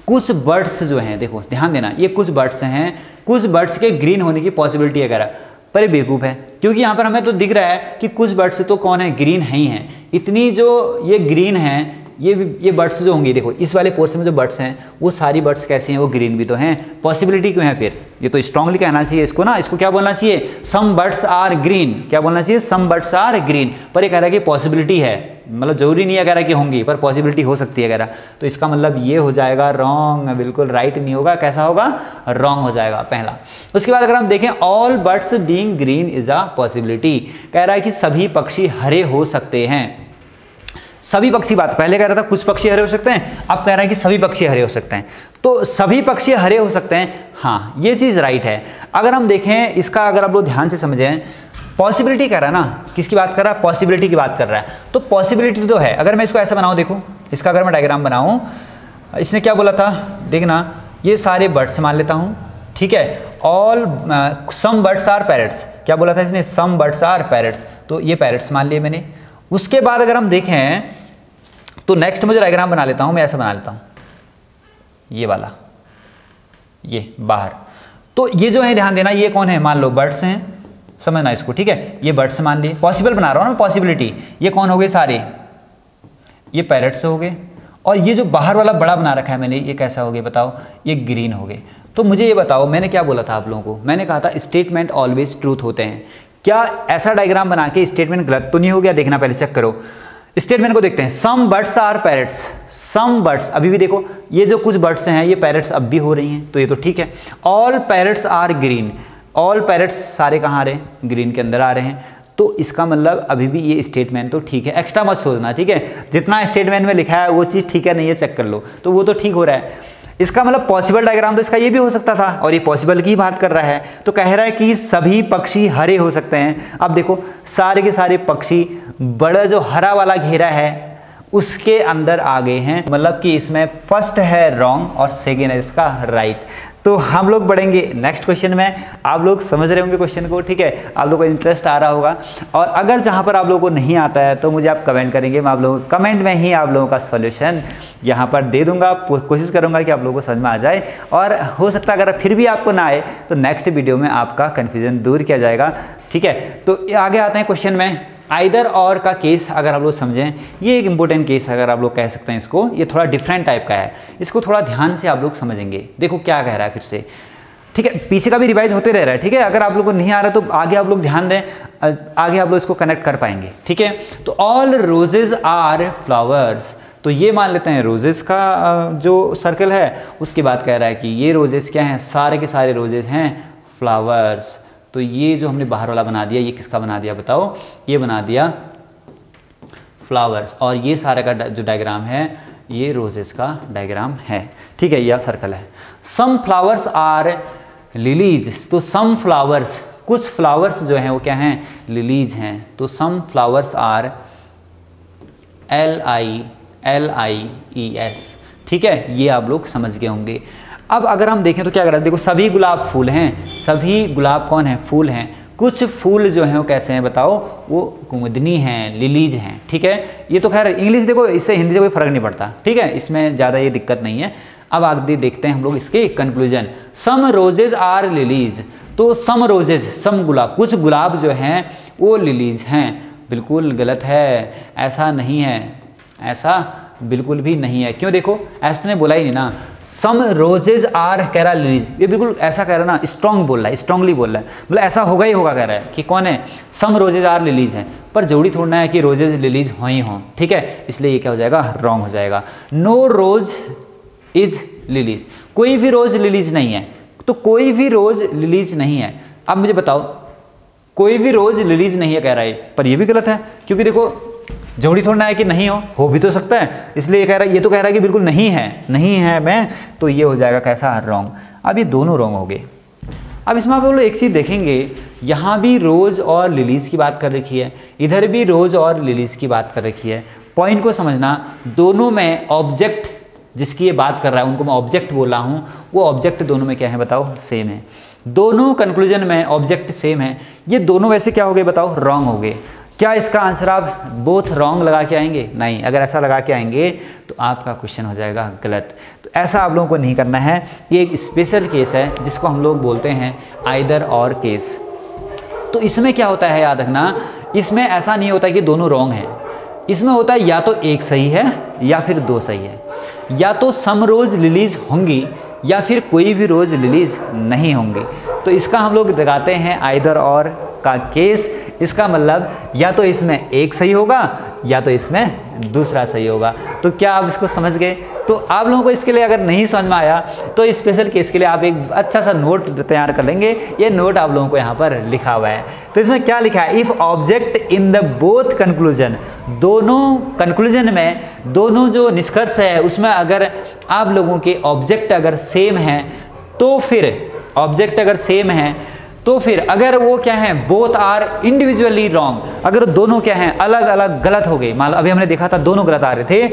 कुछ बर्ड्स जो हैं, देखो ध्यान देना, ये कुछ बर्ड्स हैं, कुछ बर्ड्स के ग्रीन होने की पॉसिबिलिटी है कह रहा है, पर ये बेवकूफ़ है, क्योंकि यहाँ पर हमें तो दिख रहा है कि कुछ बर्ड्स तो कौन है, ग्रीन है ही हैं, इतनी जो ये ग्रीन हैं, ये बर्ड्स जो होंगे, देखो इस वाले पोर्शन में जो बर्ड्स हैं वो सारी बर्ड्स कैसी हैं, वो ग्रीन भी तो हैं, पॉसिबिलिटी क्यों है फिर, ये तो स्ट्रांगली कहना चाहिए इसको ना, इसको क्या बोलना चाहिए, सम बर्ड्स आर ग्रीन, क्या बोलना चाहिए, सम बर्ड्स आर ग्रीन, पर ये कह रहा है कि पॉसिबिलिटी है, मतलब जरूरी नहीं है कह रहा है कि होंगी, पर पॉसिबिलिटी हो सकती है कह रहा, तो इसका मतलब ये हो जाएगा रॉन्ग, बिल्कुल राइट नहीं होगा, कैसा होगा, रॉन्ग हो जाएगा पहला। उसके बाद अगर हम देखें, all birds being green is a possibility, कह रहा है कि सभी पक्षी हरे हो सकते हैं, सभी पक्षी, बात पहले कह रहा था कुछ पक्षी हरे हो सकते हैं, अब कह रहा है कि सभी पक्षी हरे हो सकते हैं, तो सभी पक्षी हरे हो सकते हैं, हाँ ये चीज़ राइट है। अगर हम देखें इसका, अगर आप लोग ध्यान से समझें, पॉसिबिलिटी कर रहा है ना, किसकी बात कर रहा है, पॉसिबिलिटी की बात कर रहा है, तो पॉसिबिलिटी तो है। अगर मैं इसको ऐसा बनाऊँ, देखो इसका अगर मैं डायग्राम बनाऊँ, इसने क्या बोला था, देखना ये सारे बर्ड्स मान लेता हूँ, ठीक है, all some birds are parrots, क्या बोला था इसने, सम बर्ड्स आर पैरट्स, तो ये पैरट्स मान लिए मैंने। उसके बाद अगर हम देखें तो नेक्स्ट मुझे डायग्राम बना लेता हूं, मैं ऐसा बना लेता हूं, ये वाला, ये बाहर, तो ये जो है ध्यान देना, ये कौन है, मान लो बर्ड्स हैं, समझना इसको, ठीक है, ये बर्ड्स मान लिए, पॉसिबल बना रहा हूं ना पॉसिबिलिटी, ये कौन हो गए सारे, ये पैरट्स हो गए, और ये जो बाहर वाला बड़ा बना रखा है मैंने, ये कैसा हो गया बताओ, ये ग्रीन हो गए। तो मुझे ये बताओ, मैंने क्या बोला था आप लोगों को, मैंने कहा था स्टेटमेंट ऑलवेज ट्रूथ होते हैं, क्या ऐसा डायग्राम बना के स्टेटमेंट गलत तो नहीं हो गया, देखना पहले चेक करो। स्टेटमेंट को देखते हैं, some birds are parrots, some birds, अभी भी देखो ये जो कुछ बर्ड्स हैं ये पैरट्स अब भी हो रही हैं, तो ये तो ठीक है। All parrots are green, all parrots सारे कहाँ आ रहे हैं, ग्रीन के अंदर आ रहे हैं, तो इसका मतलब अभी भी ये स्टेटमेंट तो ठीक है, एक्स्ट्रा मत सोचना, ठीक है, जितना स्टेटमेंट में लिखा है वो चीज़ ठीक है नहीं है चेक कर लो, तो वो तो ठीक हो रहा है। इसका मतलब पॉसिबल डायग्राम तो इसका ये भी हो सकता था, और ये पॉसिबल की बात कर रहा है, तो कह रहा है कि सभी पक्षी हरे हो सकते हैं। अब देखो सारे के सारे पक्षी बड़ा जो हरा वाला घेरा है उसके अंदर आ गए हैं, मतलब कि इसमें फर्स्ट है रॉन्ग और सेकेंड है इसका राइट। तो हम लोग बढ़ेंगे नेक्स्ट क्वेश्चन में, आप लोग समझ रहे होंगे क्वेश्चन को, ठीक है, आप लोगों को इंटरेस्ट आ रहा होगा, और अगर जहाँ पर आप लोगों को नहीं आता है तो मुझे आप कमेंट करेंगे, मैं आप लोगों को कमेंट में ही आप लोगों का सॉल्यूशन यहाँ पर दे दूंगा, कोशिश करूँगा कि आप लोगों को समझ में आ जाए, और हो सकता है अगर फिर भी आपको ना आए तो नेक्स्ट वीडियो में आपका कन्फ्यूजन दूर किया जाएगा, ठीक है। तो आगे आते हैं क्वेश्चन में, आइदर और का केस अगर आप लोग समझें, ये एक इंपॉर्टेंट केस अगर आप लोग कह सकते हैं इसको, ये थोड़ा डिफरेंट टाइप का है, इसको थोड़ा ध्यान से आप लोग समझेंगे। देखो क्या कह रहा है फिर से, ठीक है, पीछे का भी रिवाइज होते रह रहा है, ठीक है, अगर आप लोग को नहीं आ रहा तो आगे आप लोग ध्यान दें, आगे आप लोग इसको कनेक्ट कर पाएंगे, ठीक है। तो ऑल रोजेज आर फ्लावर्स, तो ये मान लेते हैं रोजेस का जो सर्कल है, उसके बाद कह रहा है कि ये रोजेस क्या हैं, सारे के सारे रोजेस हैं फ्लावर्स। तो ये जो हमने बाहर वाला बना दिया, ये किसका बना दिया बताओ, ये बना दिया फ्लावर्स, और ये सारे का जो डायग्राम है ये रोजेस का डायग्राम है, ठीक है, यह सर्कल है। सम फ्लावर्स आर लिलीज, तो सम फ्लावर्स, कुछ फ्लावर्स जो हैं वो क्या हैं, लिलीज हैं। तो सम फ्लावर्स आर LILIES, ठीक है, ये आप लोग समझ गए होंगे। अब अगर हम देखें तो क्या कर रहे हैं, देखो सभी गुलाब फूल हैं, सभी गुलाब कौन है, फूल हैं। कुछ फूल जो हैं वो कैसे हैं बताओ, वो कुमुदनी हैं, लिलीज हैं, ठीक है। ये तो खैर इंग्लिश देखो, इससे हिंदी से कोई फर्क नहीं पड़ता, ठीक है, इसमें ज़्यादा ये दिक्कत नहीं है। अब आगे देखते हैं हम लोग इसके conclusion. Some roses are lilies, तो सम रोजेज, सम गुलाब, कुछ गुलाब जो हैं वो लिलीज हैं, बिल्कुल गलत है, ऐसा नहीं है, ऐसा बिल्कुल भी नहीं है। क्यों, देखो ऐसा ने बोला ही नहीं ना, सम रोजेज आर कह रहा लिलीज, ये बिल्कुल ऐसा कह रहा ना, स्ट्रॉन्ग बोल रहा है, स्ट्रांगली बोल रहा है, मतलब ऐसा होगा ही होगा कह रहा है कि कौन है, सम रोजेज आर लिलीज है, पर जरूरी थोड़ा है कि रोजेज लिलीज हो ही हों, ठीक है, इसलिए ये क्या हो जाएगा, रॉन्ग हो जाएगा। नो रोज इज लिलीज, कोई भी रोज लिलीज नहीं है, तो कोई भी रोज लिलीज नहीं है। अब मुझे बताओ, कोई भी रोज लिलीज नहीं है कह रहा है, पर ये भी गलत है, क्योंकि देखो जरूरी थोड़ा है कि नहीं हो भी तो सकता है, इसलिए ये कह रहा है, ये तो कह रहा है कि बिल्कुल नहीं है, नहीं है मैं, तो ये हो जाएगा कैसा, रॉन्ग। अब ये दोनों रॉन्ग हो गए। अब इसमें आप लोग एक चीज़ देखेंगे, यहाँ भी रोज और लिलीज की बात कर रखी है, इधर भी रोज और लिलीज की बात कर रखी है। पॉइंट को समझना, दोनों में ऑब्जेक्ट जिसकी ये बात कर रहा है उनको मैं ऑब्जेक्ट बोला हूँ, वो ऑब्जेक्ट दोनों में क्या है बताओ, सेम है। दोनों कंक्लूजन में ऑब्जेक्ट सेम है, ये दोनों वैसे क्या हो गए बताओ, रॉन्ग हो गए। क्या इसका आंसर आप बोथ रॉन्ग लगा के आएंगे, नहीं, अगर ऐसा लगा के आएंगे तो आपका क्वेश्चन हो जाएगा गलत। तो ऐसा आप लोगों को नहीं करना है, ये एक स्पेशल केस है जिसको हम लोग बोलते हैं आइदर और केस। तो इसमें क्या होता है याद रखना, इसमें ऐसा नहीं होता कि दोनों रॉन्ग हैं, इसमें होता है या तो एक सही है या फिर दो सही है, या तो सम रोज रिलीज होंगी या फिर कोई भी रोज रिलीज नहीं होंगी। तो इसका हम लोग लगाते हैं आइदर और का केस, इसका मतलब या तो इसमें एक सही होगा या तो इसमें दूसरा सही होगा। तो क्या आप इसको समझ गए? तो आप लोगों को इसके लिए अगर नहीं समझ में आया तो स्पेशल केस के लिए आप एक अच्छा सा नोट तैयार कर लेंगे। ये नोट आप लोगों को यहाँ पर लिखा हुआ है। तो इसमें क्या लिखा है, if object in the both conclusion, दोनों कंक्लूजन में दोनों जो निष्कर्ष है उसमें अगर आप लोगों के ऑब्जेक्ट अगर सेम है तो फिर ऑब्जेक्ट अगर सेम है तो फिर अगर वो क्या है बोथ आर इंडिविजुअली रॉन्ग, अगर दोनों क्या हैं अलग अलग गलत हो गए, मान लो अभी हमने देखा था दोनों गलत आ रहे थे,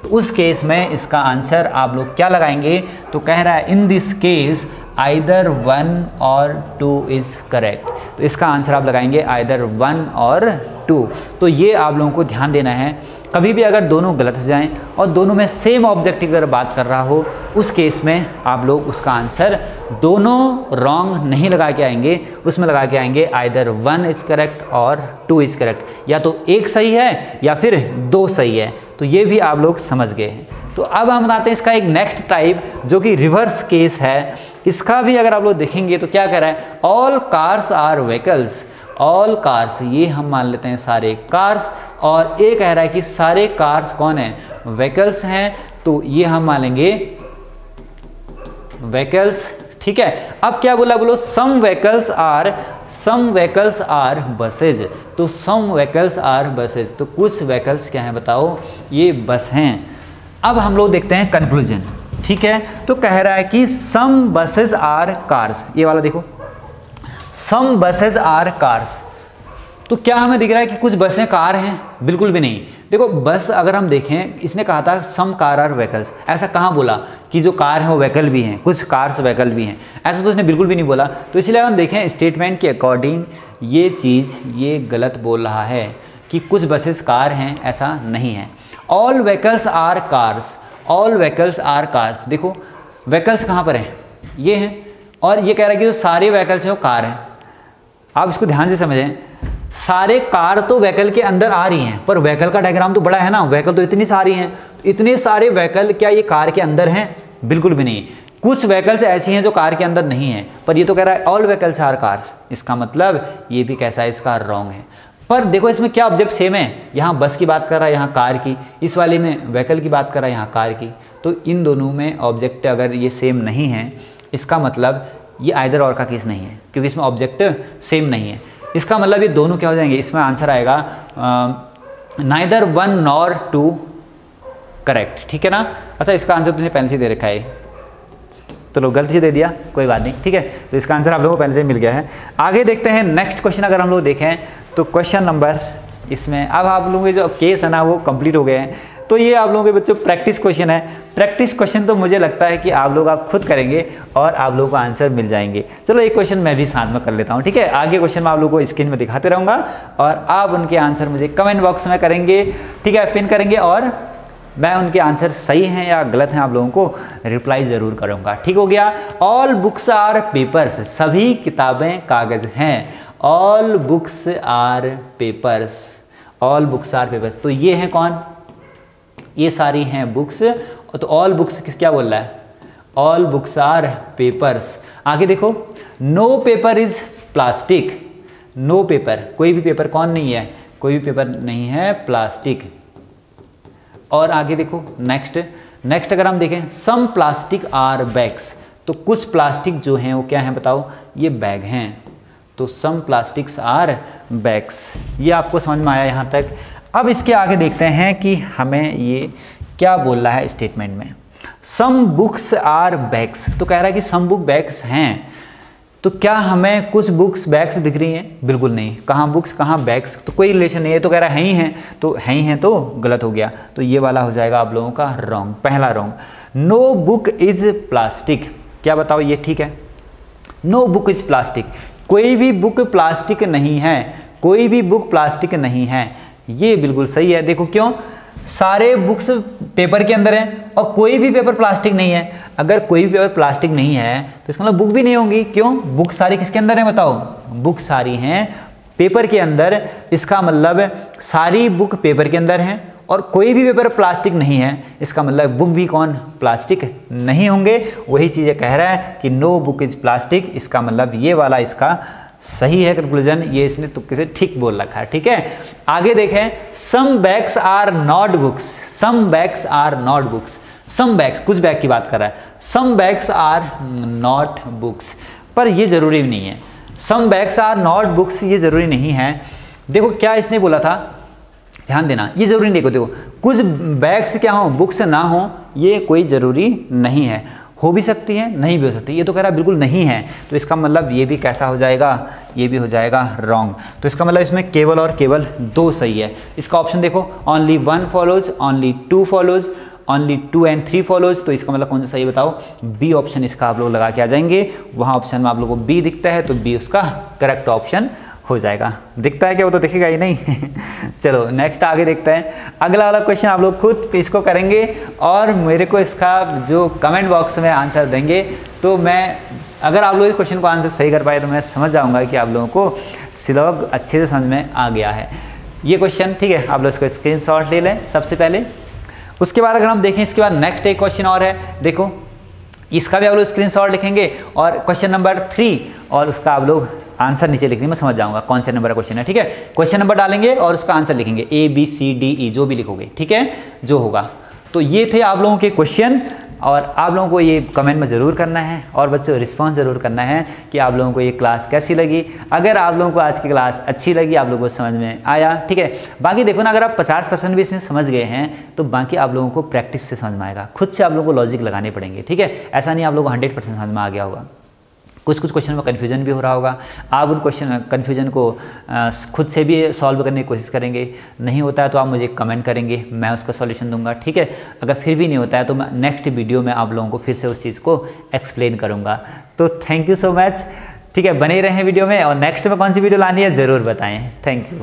तो उस केस में इसका आंसर आप लोग क्या लगाएंगे, तो कह रहा है इन दिस केस आइदर 1 और 2 इज करेक्ट। तो इसका आंसर आप लगाएंगे आइदर 1 और 2। तो ये आप लोगों को ध्यान देना है, कभी भी अगर दोनों गलत हो जाएं और दोनों में सेम ऑब्जेक्ट की अगर बात कर रहा हो उस केस में आप लोग उसका आंसर दोनों रॉन्ग नहीं लगा के आएंगे, उसमें लगा के आएंगे आइदर 1 इज करेक्ट और 2 इज करेक्ट, या तो एक सही है या फिर 2 सही है। तो ये भी आप लोग समझ गए हैं। तो अब हम बताते हैं इसका एक नेक्स्ट टाइप जो कि रिवर्स केस है। इसका भी अगर आप लोग देखेंगे तो क्या कह रहा है, all cars are vehicles, all cars ये हम मान लेते हैं सारे कार्स, और ये कह रहा है कि सारे कार्स कौन है, व्हीकल्स हैं, तो ये हम मान लेंगे व्हीकल्स। ठीक है, अब क्या बोला, बोलो सम व्हीकल्स आर बसेज, तो सम व्हीकल्स आर बसेज, तो कुछ व्हीकल्स क्या हैं बताओ, ये बस हैं। अब हम लोग देखते हैं कंक्लूजन। ठीक है, तो कह रहा है कि सम बसेज आर कार्स, ये वाला देखो सम बसेज आर कार्स, तो क्या हमें दिख रहा है कि कुछ बसें कार हैं, बिल्कुल भी नहीं। देखो बस अगर हम देखें, इसने कहा था सम कार आर व्हीकल्स, ऐसा कहाँ बोला कि जो कार है वो व्हीकल भी हैं, कुछ कार्स व्हीकल भी हैं, ऐसा तो इसने बिल्कुल भी नहीं बोला। तो इसलिए हम देखें स्टेटमेंट के अकॉर्डिंग ये चीज़ ये गलत बोल रहा है कि कुछ बसेस कार हैं, ऐसा नहीं है। All vehicles are cars, all vehicles are cars, देखो व्हीकल्स कहाँ पर हैं, ये हैं, और ये कह रहा है कि जो सारे व्हीकल्स हैं वो कार हैं। आप इसको ध्यान से समझें, सारे कार तो व्हीकल के अंदर आ रही हैं, पर व्हीकल का डायग्राम तो बड़ा है ना, व्हीकल तो इतनी सारी हैं, इतने सारे व्हीकल क्या ये कार के अंदर हैं, बिल्कुल भी नहीं। कुछ व्हीकल्स ऐसी हैं जो कार के अंदर नहीं है, पर ये तो कह रहा है ऑल व्हीकल्स आर कार्स, इसका मतलब ये भी कैसा है, इसका रॉन्ग है। पर देखो इसमें क्या ऑब्जेक्ट सेम है, यहाँ बस की बात कर रहा है, यहाँ कार की, इस वाले में व्हीकल की बात कर रहा है, यहाँ कार की। तो इन दोनों में ऑब्जेक्ट अगर ये सेम नहीं है, इसका मतलब ये आइदर और का केस नहीं है, क्योंकि इसमें ऑब्जेक्ट सेम नहीं है। इसका मतलब ये दोनों क्या हो जाएंगे, इसमें आंसर आएगा नाइदर 1 नॉर 2 करेक्ट, ठीक है ना। अच्छा इसका आंसर तुमने पहले से दे रखा है, चलो गलती से दे दिया, कोई बात नहीं, ठीक है। तो इसका आंसर आप लोगों को पहले से मिल गया है। आगे देखते हैं नेक्स्ट क्वेश्चन। अगर हम लोग देखें तो क्वेश्चन नंबर, इसमें अब आप लोगों के जो केस है ना वो कंप्लीट हो गए हैं। तो ये आप लोगों के बच्चों प्रैक्टिस क्वेश्चन है। प्रैक्टिस क्वेश्चन तो मुझे लगता है कि आप लोग आप खुद करेंगे और आप लोगों को आंसर मिल जाएंगे। चलो एक क्वेश्चन मैं भी साथ में कर लेता हूँ, ठीक है। आगे क्वेश्चन मैं आप लोगों को स्क्रीन में दिखाते रहूँगा और आप उनके आंसर मुझे कमेंट बॉक्स में करेंगे, ठीक है, पिन करेंगे और मैं उनके आंसर सही हैं या गलत हैं आप लोगों को रिप्लाई ज़रूर करूँगा, ठीक हो गया। ऑल बुक्स आर पेपर्स, सभी किताबें कागज़ हैं। All books are papers, all books are papers, तो ये हैं कौन, ये सारी हैं बुक्स। तो ऑल बुक्स किस क्या बोल रहा है, ऑल बुक्स आर पेपर्स। आगे देखो, no paper is plastic, no paper, कोई भी पेपर कौन नहीं है, कोई भी पेपर नहीं है, प्लास्टिक। और आगे देखो नेक्स्ट अगर हम देखें, सम प्लास्टिक आर बैग्स, तो कुछ प्लास्टिक जो हैं वो क्या हैं बताओ, ये बैग हैं। तो सम प्लास्टिक्स आर बैग्स, ये आपको समझ में आया यहाँ तक। अब इसके आगे देखते हैं कि हमें ये क्या बोल रहा है स्टेटमेंट में। सम बुक्स आर बैग्स, तो कह रहा है कि सम बुक बैग्स हैं, तो क्या हमें कुछ बुक्स बैग्स दिख रही हैं, बिल्कुल नहीं। कहाँ बुक्स कहाँ बैग्स, तो कोई रिलेशन नहीं है। तो कह रहा है ही हैं, तो है ही हैं तो गलत हो गया। तो ये वाला हो जाएगा आप लोगों का रॉन्ग, पहला wrong. No book is plastic, क्या बताओ ये ठीक है, नो बुक इज प्लास्टिक, कोई भी बुक प्लास्टिक नहीं है, कोई भी बुक प्लास्टिक नहीं है, ये बिल्कुल सही है। देखो क्यों, सारे बुक्स पेपर के अंदर हैं और कोई भी पेपर प्लास्टिक नहीं है। अगर कोई भी पेपर प्लास्टिक नहीं है तो इसका मतलब बुक भी नहीं होंगी। क्यों, बुक सारी किसके अंदर है बताओ, बुक सारी हैं पेपर के अंदर। इसका मतलब सारी बुक पेपर के अंदर हैं और कोई भी पेपर प्लास्टिक नहीं है, इसका मतलब बुक भी कौन, प्लास्टिक नहीं होंगे। वही चीज़ें कह रहा है कि नो बुक इज प्लास्टिक, इसका मतलब ये वाला इसका सही है कंक्लूजन, ये इसने तुक्के से ठीक बोल रखा है, ठीक है। आगे देखें, some bags are not books, some bags are not books, some bags कुछ बैग की बात कर रहा है, some bags are not books, पर ये जरूरी नहीं है। Some bags are not books ये जरूरी नहीं है। देखो क्या इसने बोला था, ध्यान देना, ये जरूरी नहीं। देखो कुछ बैग्स क्या हो, बुक्स ना हो, ये कोई जरूरी नहीं है। हो भी सकती है, नहीं भी हो सकती, ये तो कह रहा है बिल्कुल नहीं है। तो इसका मतलब ये भी कैसा हो जाएगा, ये भी हो जाएगा रॉन्ग। तो इसका मतलब इसमें केवल और केवल दो सही है। इसका ऑप्शन देखो, only 1 follows, only 2 follows, only 2 and 3 follows. तो इसका मतलब कौन सा सही बताओ, बी ऑप्शन इसका आप लोग लगा के आ जाएंगे। वहाँ ऑप्शन में आप लोगों को बी दिखता है तो बी उसका करेक्ट ऑप्शन हो जाएगा। दिखता है क्या, वो तो दिखेगा ही नहीं। चलो नेक्स्ट आगे देखते हैं। अगला वाला क्वेश्चन आप लोग खुद इसको करेंगे और मेरे को इसका जो कमेंट बॉक्स में आंसर देंगे। तो मैं, अगर आप लोग इस क्वेश्चन को आंसर सही कर पाए तो मैं समझ जाऊंगा कि आप लोगों को सिलेबस अच्छे से समझ में आ गया है ये क्वेश्चन, ठीक है। आप लोग इसको स्क्रीनशॉट ले लें सबसे पहले। उसके बाद अगर हम देखें, इसके बाद नेक्स्ट एक क्वेश्चन और है, देखो इसका भी आप लोग स्क्रीनशॉट लिखेंगे और क्वेश्चन नंबर 3 और उसका आप लोग आंसर नीचे लिखेंगे, मैं समझ जाऊंगा कौन से नंबर का क्वेश्चन है, ठीक है। क्वेश्चन नंबर डालेंगे और उसका आंसर लिखेंगे, ABCDE जो भी लिखोगे, ठीक है, जो होगा। तो ये थे आप लोगों के क्वेश्चन और आप लोगों को ये कमेंट में ज़रूर करना है और बच्चों रिस्पांस ज़रूर करना है कि आप लोगों को ये क्लास कैसी लगी। अगर आप लोगों को आज की क्लास अच्छी लगी, आप लोगों को समझ में आया, ठीक है। बाकी देखो ना, अगर आप 50% भी इसमें समझ गए हैं तो बाकी आप लोगों को प्रैक्टिस से समझ में आएगा, खुद से आप लोगों को लॉजिक लगाने पड़ेंगे, ठीक है। ऐसा नहीं आप लोगों को 100% समझ में आ गया होगा, कुछ क्वेश्चन में कन्फ्यूजन भी हो रहा होगा। आप उन कन्फ्यूजन को खुद से भी सॉल्व करने की कोशिश करेंगे। नहीं होता है तो आप मुझे कमेंट करेंगे, मैं उसका सॉल्यूशन दूंगा, ठीक है। अगर फिर भी नहीं होता है तो मैं नेक्स्ट वीडियो में आप लोगों को फिर से उस चीज़ को एक्सप्लेन करूँगा। तो थैंक यू सो मच, ठीक है। बने रहें वीडियो में और नेक्स्ट में कौन सी वीडियो लानी है ज़रूर बताएँ। Thank you.